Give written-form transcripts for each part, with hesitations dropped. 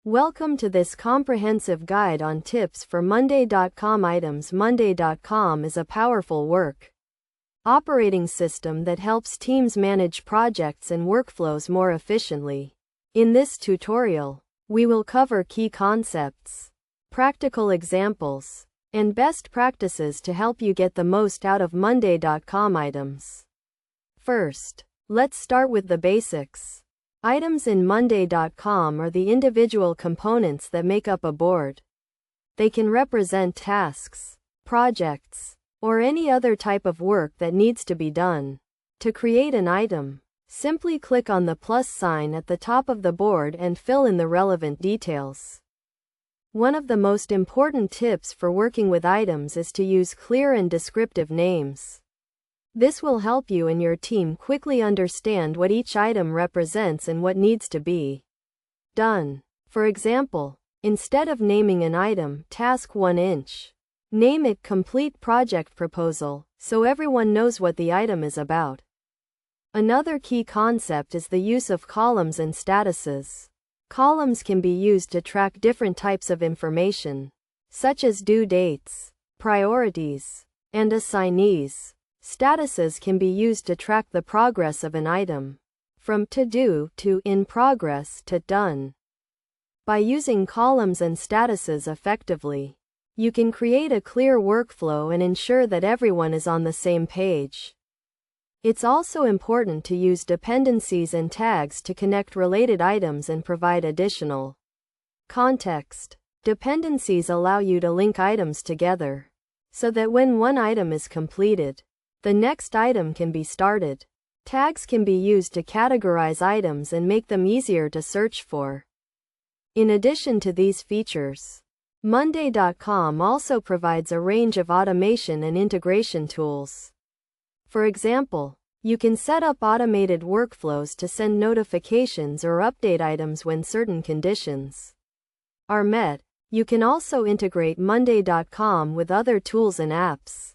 Welcome to this comprehensive guide on tips for Monday.com items. Monday.com is a powerful work operating system that helps teams manage projects and workflows more efficiently. In this tutorial, we will cover key concepts, practical examples, and best practices to help you get the most out of Monday.com items. First, let's start with the basics. Items in Monday.com are the individual components that make up a board. They can represent tasks, projects, or any other type of work that needs to be done. To create an item, simply click on the plus sign at the top of the board and fill in the relevant details. One of the most important tips for working with items is to use clear and descriptive names. This will help you and your team quickly understand what each item represents and what needs to be done. For example, instead of naming an item Task 1 inch, name it Complete Project Proposal, so everyone knows what the item is about. Another key concept is the use of columns and statuses. Columns can be used to track different types of information, such as due dates, priorities, and assignees. Statuses can be used to track the progress of an item, from to do to in progress to done. By using columns and statuses effectively, you can create a clear workflow and ensure that everyone is on the same page. It's also important to use dependencies and tags to connect related items and provide additional context. Dependencies allow you to link items together, so that when one item is completed, the next item can be started. Tags can be used to categorize items and make them easier to search for. In addition to these features, Monday.com also provides a range of automation and integration tools. For example, you can set up automated workflows to send notifications or update items when certain conditions are met. You can also integrate Monday.com with other tools and apps,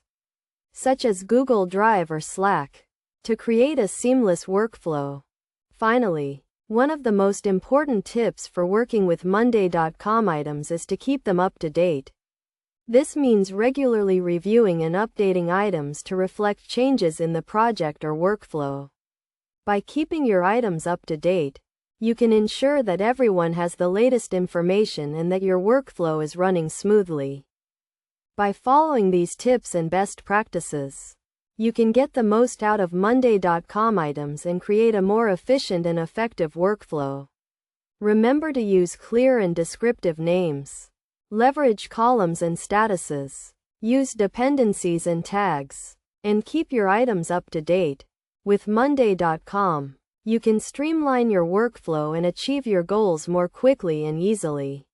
such as Google Drive or Slack, to create a seamless workflow. Finally, one of the most important tips for working with Monday.com items is to keep them up to date. This means regularly reviewing and updating items to reflect changes in the project or workflow. By keeping your items up to date, you can ensure that everyone has the latest information and that your workflow is running smoothly. By following these tips and best practices, you can get the most out of Monday.com items and create a more efficient and effective workflow. Remember to use clear and descriptive names, leverage columns and statuses, use dependencies and tags, and keep your items up to date. With Monday.com, you can streamline your workflow and achieve your goals more quickly and easily.